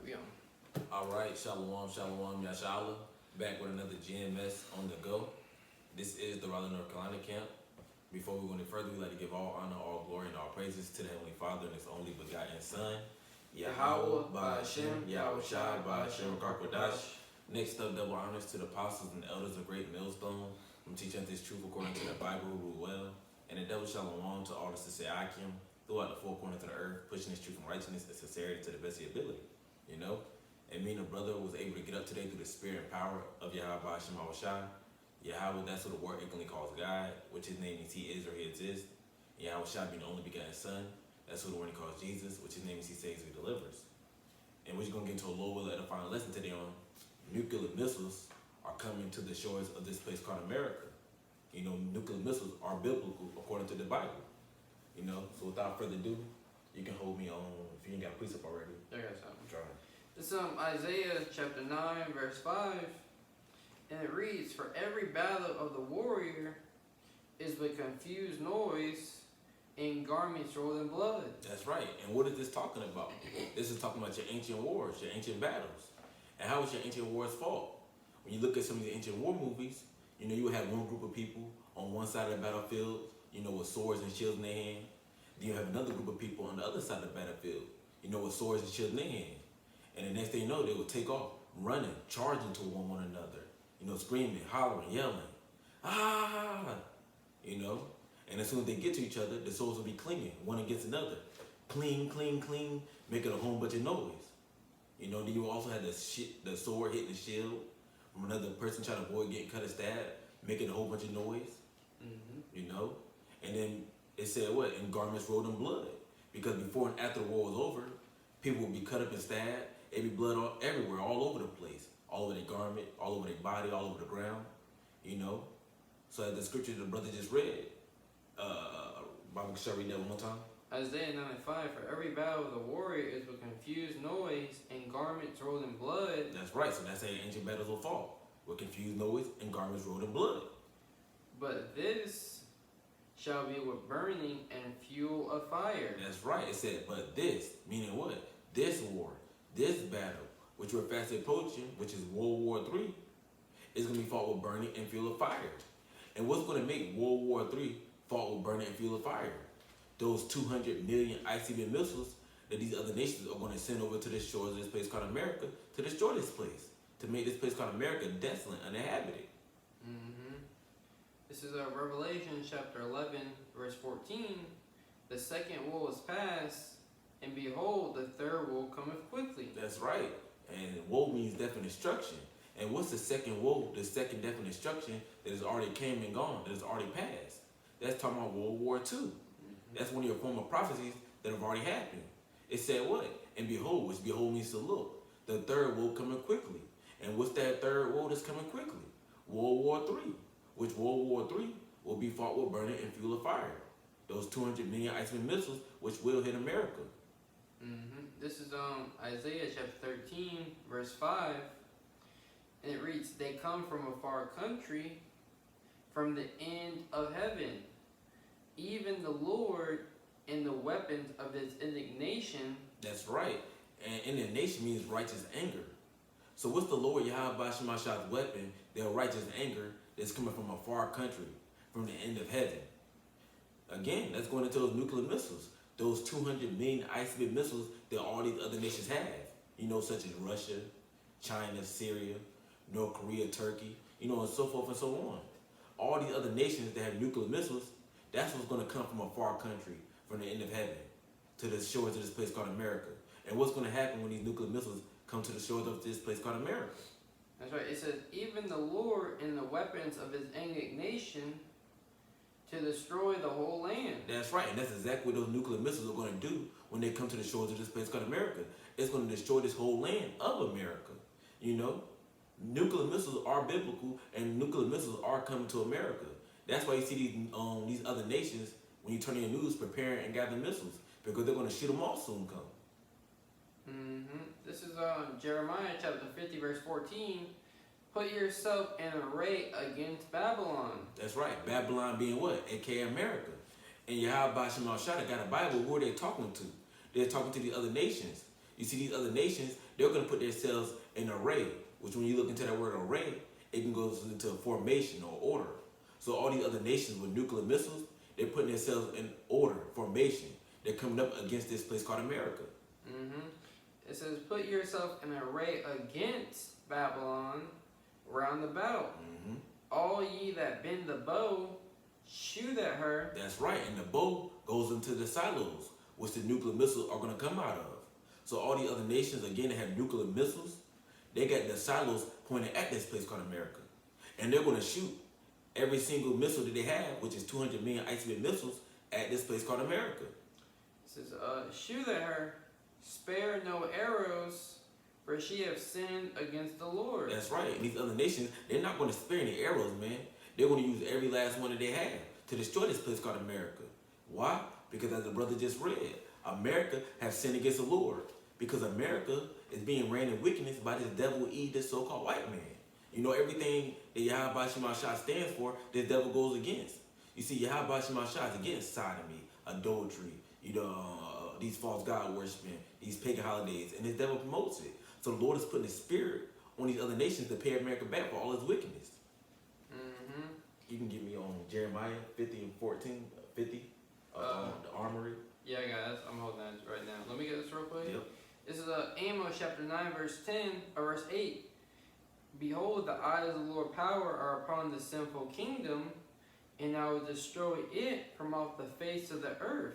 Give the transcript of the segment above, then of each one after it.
we on. All right, shalom, shalom, yashala. Back with another GMS on the go. This is the Raleigh, North Carolina camp. Before we go any further, we'd like to give all honor, all glory, and all praises to the Heavenly Father and His only begotten Son, Yahweh, Ba'Hashem, Yahweh Shai, Ba'Hashem, Karkwadash. Next up, double honors to the apostles and elders of Great Millstone, from teaching us this truth according to the Bible, rule well. And a double shalom to all the sincere Akim throughout the four corners of the earth, pushing this truth and righteousness and sincerity to the best of your ability. You know? And me and the brother was able to get up today through the spirit and power of Yahweh Ba'Hashem Shai. Yahweh, that's what the word ignorantly calls God, which his name means he is or he exists. Yahweh Shai being the only begotten Son, that's what the word he calls Jesus, which his name means he saves or he delivers. And we're just going to get into a low will edifying lesson today on nuclear missiles are coming to the shores of this place called America. You know, nuclear missiles are biblical according to the Bible. You know, so without further ado, you can hold me on if you ain't got a precept already. I got something. Try. This is Isaiah chapter 9, verse 5. And it reads, "For every battle of the warrior is with confused noise and garments rolled in blood." That's right. And what is this talking about? This is talking about your ancient wars, your ancient battles. And how was your ancient wars fought? When you look at some of the ancient war movies, you know, you would have one group of people on one side of the battlefield, you know, with swords and shields in their hand. Then you have another group of people on the other side of the battlefield, you know, with swords and shields in their hand. And the next thing you know, they would take off, running, charging to one another, you know, screaming, hollering, yelling, ah, you know. And as soon as they get to each other, the swords will be clinging, one against another. Cling, cling, cling, making a whole bunch of noise. You know, then you also had the sword hitting the shield from another person trying to avoid getting cut or stabbed, making a whole bunch of noise, you know. And then it said what? And garments rolled in blood. Because before and after the war was over, people would be cut up and stabbed. It'd be blood everywhere, all over the place. All over their garment, all over their body, all over the ground, you know. So as the scripture the brother just read, Bible, shall I read that one more time? Isaiah 9:5. "For every battle of the warrior is with confused noise and garments rolled in blood." That's right. So that's how ancient battles will fall, with confused noise and garments rolled in blood. "But this shall be with burning and fuel of fire." That's right. It said, but this, meaning what? This war, this battle, which we're fast approaching, which is World War III, is going to be fought with burning and fuel of fire. And what's going to make World War III fought with burning and fuel of fire? Those 200 million ICBM missiles that these other nations are going to send over to the shores of this place called America to destroy this place, to make this place called America desolate, uninhabited. This is Revelation chapter 11, verse 14. "The second woe is past, and behold, the third woe cometh quickly." That's right. And woe means death and destruction. And what's the second woe? The second death and destruction that has already came and gone, that has already passed. That's talking about World War II. That's one of your former prophecies that have already happened. It said what? And behold, which behold means to look. The third woe coming quickly. And what's that third woe that's coming quickly? World War III. Which World War III will be fought with burning and fuel of fire. Those 200 million ICBM missiles, which will hit America. This is Isaiah chapter 13, verse 5. And it reads, "They come from a far country, from the end of heaven. Even the Lord and the weapons of his indignation." That's right. And indignation means righteous anger. So what's the Lord Yahweh Ba'Hashem Shai's weapon, their righteous anger, that's coming from a far country, from the end of heaven? Again, that's going into those nuclear missiles, those 200 million ICBM missiles that all these other nations have, you know, such as Russia, China, Syria, North Korea, Turkey, you know, and so forth and so on. All these other nations that have nuclear missiles, that's what's going to come from a far country, from the end of heaven, to the shores of this place called America. And what's going to happen when these nuclear missiles come to the shores of this place called America? That's right. It says, "Even the Lord and the weapons of his indignation to destroy the whole land." That's right. And that's exactly what those nuclear missiles are going to do when they come to the shores of this place called America. It's going to destroy this whole land of America. You know? Nuclear missiles are biblical, and nuclear missiles are coming to America. That's why you see these other nations, when you turn on your news, preparing and gathering missiles, because they're going to shoot them all soon come. This is Jeremiah chapter 50, verse 14. "Put yourself in array against Babylon." That's right. Babylon being what? A.K.A. America. And Yahweh Ba'Hashem Shai got a Bible. Who are they talking to? They're talking to the other nations. You see these other nations, they're going to put themselves in array, which when you look into that word array, it can go into formation or order. So all these other nations with nuclear missiles, they're putting themselves in order, formation. They're coming up against this place called America. It says, put yourself in array against Babylon round about. All ye that bend the bow, shoot at her. That's right, and the bow goes into the silos, which the nuclear missiles are going to come out of. So all the other nations, again, that have nuclear missiles, they got the silos pointed at this place called America. And they're going to shoot every single missile that they have, which is 200 million ICBM missiles, at this place called America. It says, shoot at her, spare no arrows, for she have sinned against the Lord. That's right. And these other nations, they're not going to spare any arrows, man. They're going to use every last one that they have to destroy this place called America. Why? Because as the brother just read, America has sinned against the Lord. Because America is being ran in wickedness by this devil Eve, this so-called white man. You know, everything that Yahweh Shema Shah stands for, this devil goes against. You see, Yahweh Shema Shah is against sodomy, adultery, these false god worshiping, these pagan holidays, and this devil promotes it. So the Lord is putting his spirit on these other nations to pay America back for all its wickedness. You can get me on Jeremiah 50 and 14, 50, the armory. Yeah, guys, I'm holding that right now. Let me get this real quick. Yep. This is Amos chapter 9, verse 10, or verse 8. Behold, the eyes of the Lord power are upon the sinful kingdom, and I will destroy it from off the face of the earth,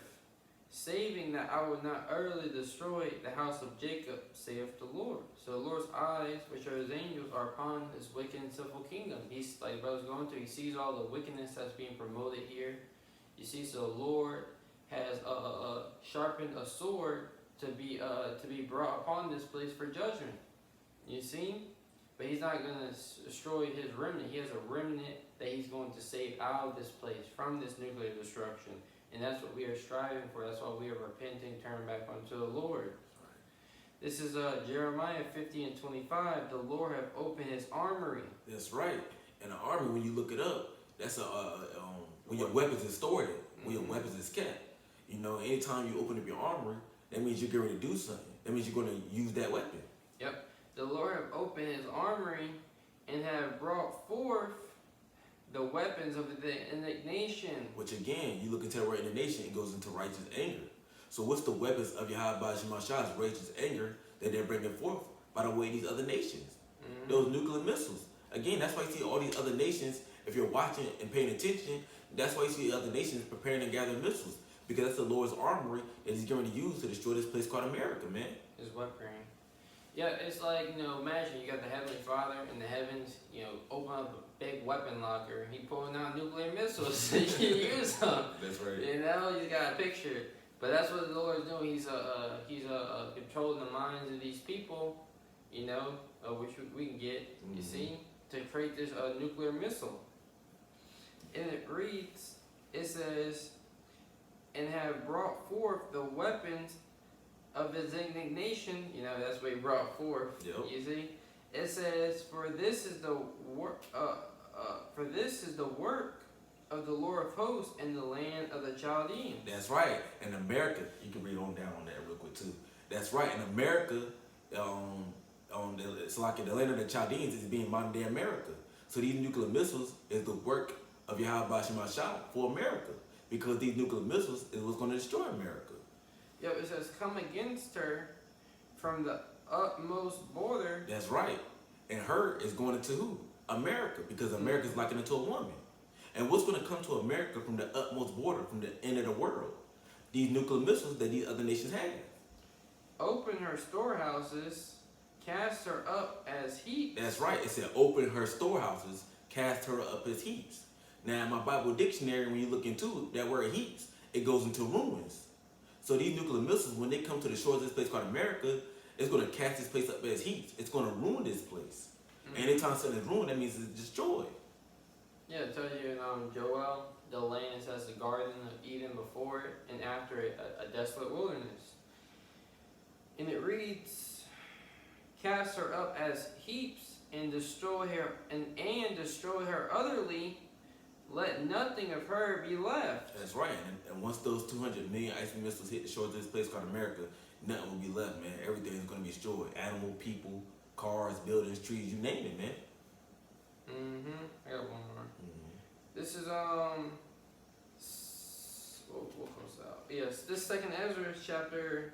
saving that I will not utterly destroy the house of Jacob, saith the Lord. So the Lord's eyes, which are his angels, are upon this wicked and sinful kingdom. He's, like brother's going through, he sees all the wickedness that's being promoted here. You see, so the Lord has sharpened a sword to be brought upon this place for judgment. You see? But he's not going to destroy his remnant. He has a remnant that he's going to save out of this place from this nuclear destruction. And that's what we are striving for. That's why we are repenting, turning back unto the Lord. This is Jeremiah 50 and 25. The Lord have opened his armory. That's right. And the armory, when you look it up, that's where your weapons is stored, where your weapons is kept. You know, anytime you open up your armory, that means you're going to do something. That means you're going to use that weapon. Yep. The Lord have opened his armory and have brought forth the weapons of the indignation. Which again, you look into the right indignation, it goes into righteous anger. So what's the weapons of Yahweh Shema Shah's righteous anger that they're bringing forth by the way of these other nations? Those nuclear missiles. Again, that's why you see all these other nations, if you're watching and paying attention, that's why you see other nations preparing to gather missiles. Because that's the Lord's armory that he's going to use to destroy this place called America, man. His weaponry. Yeah, it's like, imagine you got the Heavenly Father in the heavens, open up a big weapon locker. He pulling out nuclear missiles so you can use them. That's right. You got a picture. But that's what the Lord is doing. He's controlling the minds of these people, which we can get, you see, to create this nuclear missile. And it says, and have brought forth the weapons of his indignation. That's what he brought forth. Yep. You see, it says, for this is the work of the Lord of hosts in the land of the Chaldeans. That's right. In America, you can read on down on that real quick too. That's right. In America, it's like in the land of the Chaldeans is being modern day America. So these nuclear missiles is the work of Yahweh Shema Shah for America. Because these nuclear missiles is what's going to destroy America. Yep, it says, come against her from the utmost border. That's right. And her is going into who? America. Because America is likened into a woman. And what's going to come to America from the utmost border, from the end of the world? These nuclear missiles that these other nations have. Open her storehouses, cast her up as heaps. That's right. It said, open her storehouses, cast her up as heaps. Now, in my Bible dictionary, when you look into that word heaps, it goes into ruins. So these nuclear missiles, when they come to the shores of this place called America, it's going to cast this place up as heaps. It's going to ruin this place. And anytime something is ruined, that means it's destroyed. Yeah, it tells you in Joel, the land is as the garden of Eden before it, and after it, a desolate wilderness. And it reads, cast her up as heaps, and destroy her, and destroy her utterly. Let nothing of her be left. That's right. And once those 200 million ICBM missiles hit the shores of this place called America, nothing will be left, man. Everything is going to be destroyed. Animal, people, cars, buildings, trees, you name it, man. I got one more. This is what comes out? Yes, this second Ezra chapter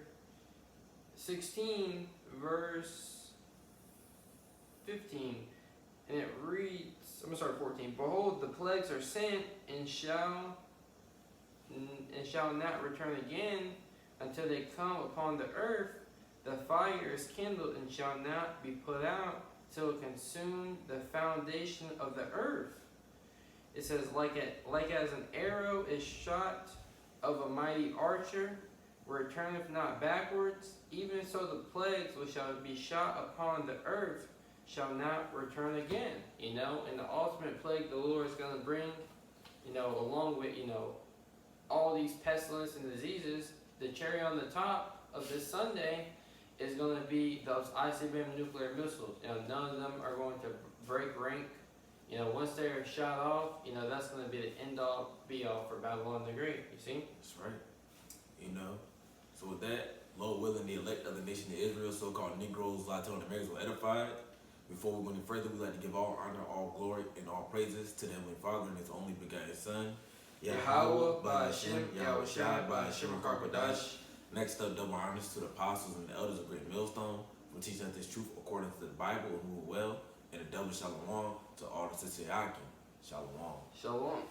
16 verse 15, and it reads. I'm gonna start at 14. Behold, the plagues are sent and shall not return again until they come upon the earth. The fire is kindled and shall not be put out till it consume the foundation of the earth. It says, like as an arrow is shot of a mighty archer, returneth not backwards, even so the plagues which shall be shot upon the earth shall not return again. And the ultimate plague the Lord is going to bring, along with, all these pestilence and diseases, the cherry on the top of this Sunday is going to be those ICBM nuclear missiles. None of them are going to break rank. Once they're shot off, that's going to be the end all be all for Babylon the Great. You see? That's right. So with that, Lord willing, the elect of the nation of Israel, so-called Negroes, Latino Americans, were edified. Before we go any further, we'd like to give all honor, all glory, and all praises to the Heavenly Father and His only begotten Son, Yahweh, Ba'Hashem, Yahushua, Ba'Hashem, Karpadash. Next up, double honors to the apostles and the elders of Great Millstone for teaching us this truth according to the Bible and move well, and a double shalom to all the sisters Yakim. Shalom. Shalom.